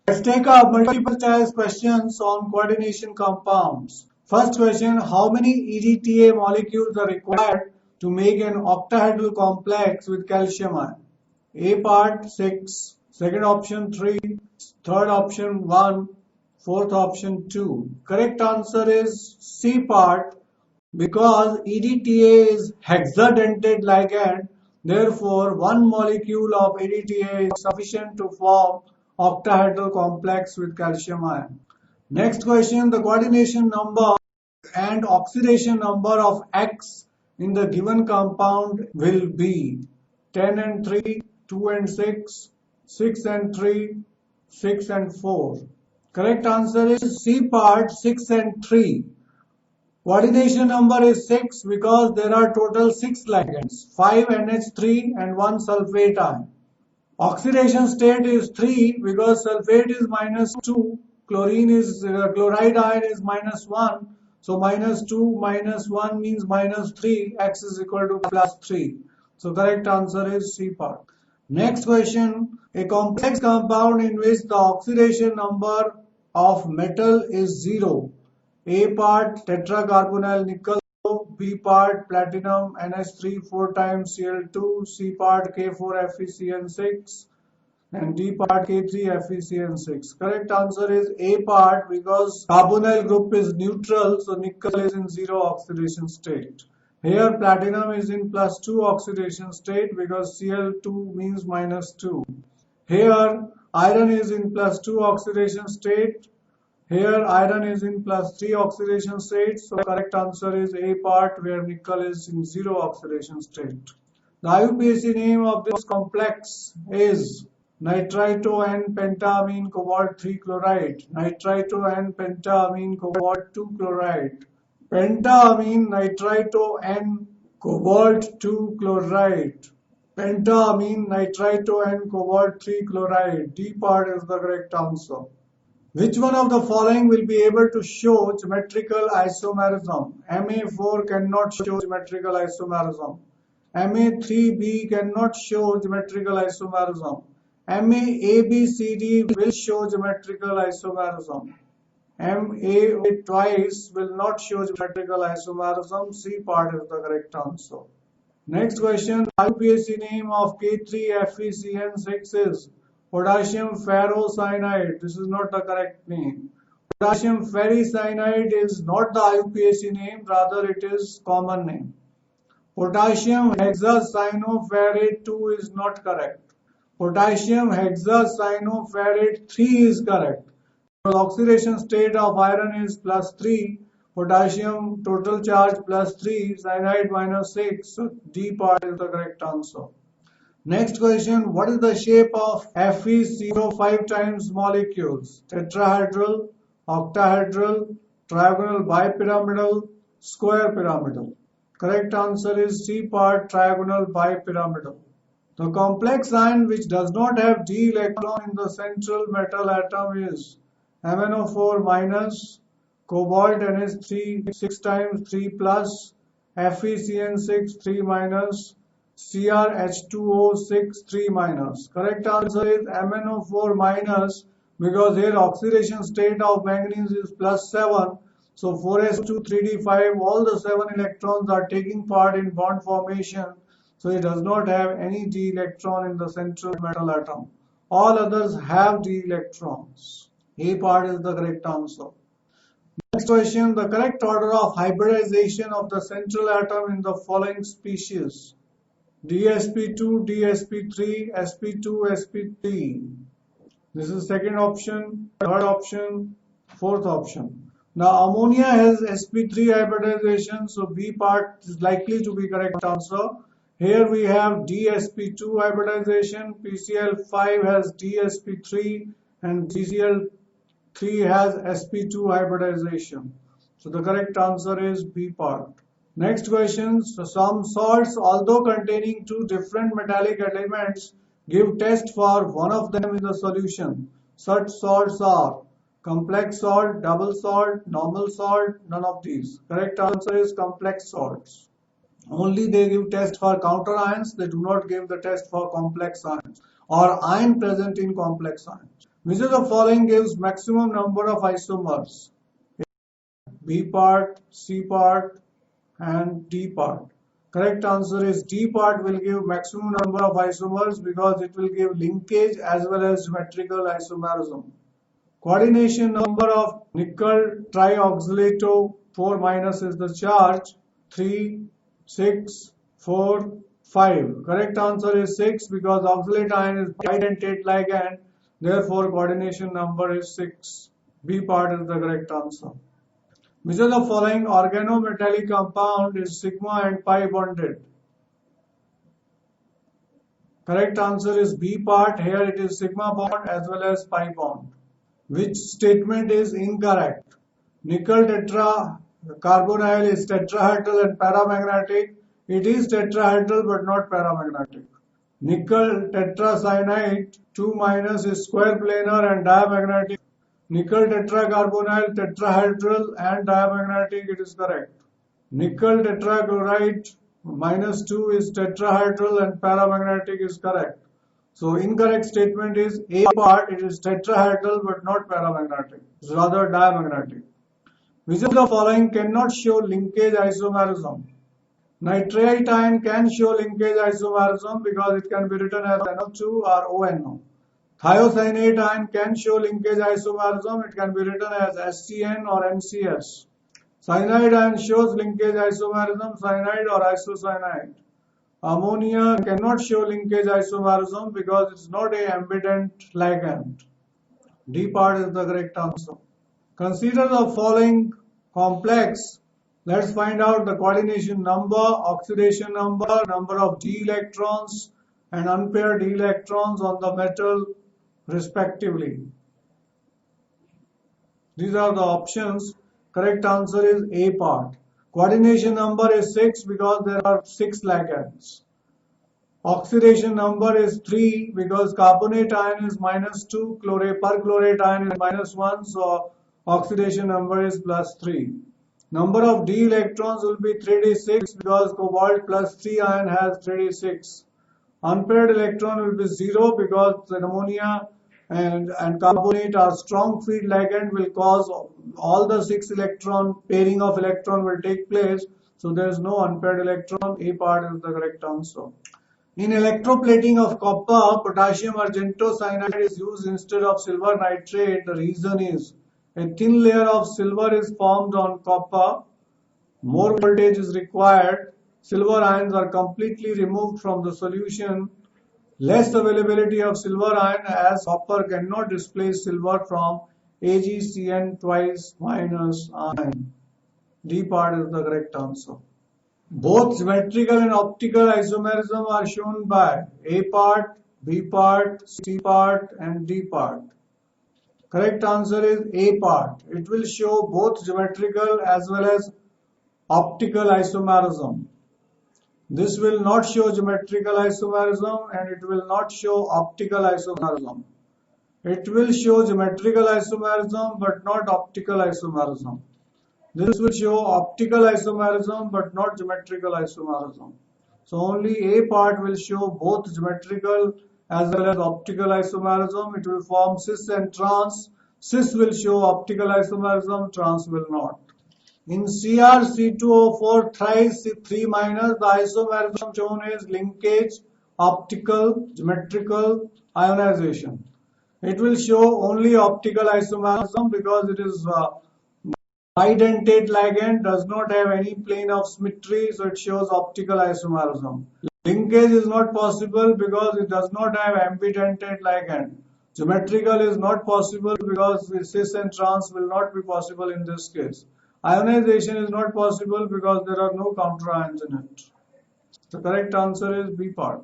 Let's take up multiple choice questions on coordination compounds. First question, how many EDTA molecules are required to make an octahedral complex with calcium ion? A part 6, second option 3, third option 1, fourth option 2. Correct answer is C part because EDTA is hexadentate ligand, therefore one molecule of EDTA is sufficient to form octahedral complex with calcium ion. Next question, the coordination number and oxidation number of X in the given compound will be 10 and 3, 2 and 6, 6 and 3, 6 and 4. Correct answer is C part 6 and 3. Coordination number is 6 because there are total 6 ligands, 5 NH3 and 1 sulfate ion. Oxidation state is 3 because sulfate is -2, chloride ion is -1, so -2 -1 means -3, X is equal to +3. So correct answer is C part. Next question, a complex compound in which the oxidation number of metal is 0. A part tetracarbonyl nickel, B part platinum NH3 4 times Cl2, C part K4 FeCN6 and D part K3 FeCN6. Correct answer is A part because carbonyl group is neutral, so nickel is in 0 oxidation state. Here platinum is in +2 oxidation state because Cl2 means -2. Here iron is in +2 oxidation state. Here iron is in +3 oxidation state, so correct answer is A part where nickel is in 0 oxidation state. The IUPAC name of this complex is nitrito N pentamine cobalt 3 chloride, nitrito N pentamine cobalt 2 chloride, pentamine nitrito N cobalt 2 chloride, pentamine nitrito N cobalt 3 chloride. D part is the correct answer. Which one of the following will be able to show geometrical isomerism? Ma4 cannot show geometrical isomerism. Ma3b cannot show geometrical isomerism. MaABCD will show geometrical isomerism. Ma twice will not show geometrical isomerism. C part is the correct answer. Next question, IUPAC name of K3FeCN6 is potassium ferrocyanide. This is not the correct name. Potassium ferricyanide is not the IUPAC name, rather it is common name. Potassium hexacyanoferrate 2 is not correct. Potassium hexacyanoferrate 3 is correct. The oxidation state of iron is +3, potassium total charge +3, cyanide -6, so D part is the correct answer. Next question, what is the shape of Fe05 times molecules? Tetrahedral, octahedral, trigonal bipyramidal, square pyramidal. Correct answer is C part, trigonal bipyramidal. The complex ion which does not have d electron in the central metal atom is MnO4 minus, cobalt NH3 6 times 3 plus, FeCN6 3 minus, CrH2O6 3 minus. Correct answer is MnO4 minus because here oxidation state of manganese is +7. So 4s2 3d5, all the 7 electrons are taking part in bond formation. So it does not have any d electron in the central metal atom. All others have d electrons. A part is the correct answer. Next question, the correct order of hybridization of the central atom in the following species. DsP2, DsP3, sp2, sp3. This is second option, third option, fourth option. Now ammonia has sp3 hybridization, so B part is likely to be correct answer. Here we have DsP2 hybridization, PCl5 has DsP3 and GCl3 has sp2 hybridization. So the correct answer is B part. Next question, so some salts, although containing two different metallic elements, give test for one of them in the solution. Such salts are complex salt, double salt, normal salt, none of these. Correct answer is complex salts. Only they give test for counter ions, they do not give the test for complex ions or ion present in complex ions. Which of the following gives maximum number of isomers? B part, C part, and D part. Correct answer is D part will give maximum number of isomers because it will give linkage as well as symmetrical isomerism. Coordination number of nickel trioxalato 4 minus is the charge 3, 6, 4, 5. Correct answer is 6 because oxalate ion is bidentate ligand. Therefore, coordination number is 6. B part is the correct answer. Which of the following organometallic compound is sigma and pi bonded? Correct answer is B part. Here it is sigma bond as well as pi bond. Which statement is incorrect? Nickel tetracarbonyl is tetrahedral and paramagnetic. It is tetrahedral but not paramagnetic. Nickel tetracyanide 2 minus is square planar and diamagnetic. Nickel tetracarbonyl tetrahedral and diamagnetic, it is correct. Nickel tetrachloride minus 2 is tetrahedral and paramagnetic is correct. So incorrect statement is A part, it is tetrahedral but not paramagnetic. It's rather diamagnetic. Which of the following cannot show linkage isomerism? Nitrite ion can show linkage isomerism because it can be written as NO2 or ONO. Thiocyanate ion can show linkage isomerism. It can be written as SCN or NCS. Cyanide ion shows linkage isomerism, cyanide or isocyanide. Ammonia cannot show linkage isomerism because it's not a ambident ligand. D part is the correct answer. Consider the following complex. Let's find out the coordination number, oxidation number, number of d electrons and unpaired d electrons on the metal respectively. These are the options. Correct answer is A part. Coordination number is 6 because there are 6 ligands. Oxidation number is 3 because carbonate ion is minus 2, perchlorate ion is minus 1, so oxidation number is plus 3. Number of d electrons will be 3d6 because cobalt plus 3 ion has 3d6. Unpaired electron will be 0 because the ammonia and carbonate are strong field ligand will cause all the 6 electron pairing of electron will take place. So there is no unpaired electron. A part is the correct answer. In electroplating of copper, potassium argentocyanide is used instead of silver nitrate. The reason is a thin layer of silver is formed on copper. More voltage is required. Silver ions are completely removed from the solution. Less availability of silver ion as copper cannot displace silver from AgCN twice minus ion. D part is the correct answer. Both symmetrical and optical isomerism are shown by A part, B part, C part and D part. Correct answer is A part. It will show both geometrical as well as optical isomerism. This will not show geometrical isomerism and it will not show optical isomerism. It will show geometrical isomerism but not optical isomerism. This will show optical isomerism but not geometrical isomerism. So only A part will show both geometrical as well as optical isomerism. It will form cis and trans. Cis will show optical isomerism, trans will not. In CrC2O4 thrice 3 minus, the isomerism shown is linkage, optical, geometrical, ionization. It will show only optical isomerism because it is bidentate ligand, does not have any plane of symmetry, so it shows optical isomerism. Linkage is not possible because it does not have ambidentate ligand. Geometrical is not possible because cis and trans will not be possible in this case. Ionization is not possible because there are no counter ions in it. The correct answer is B part.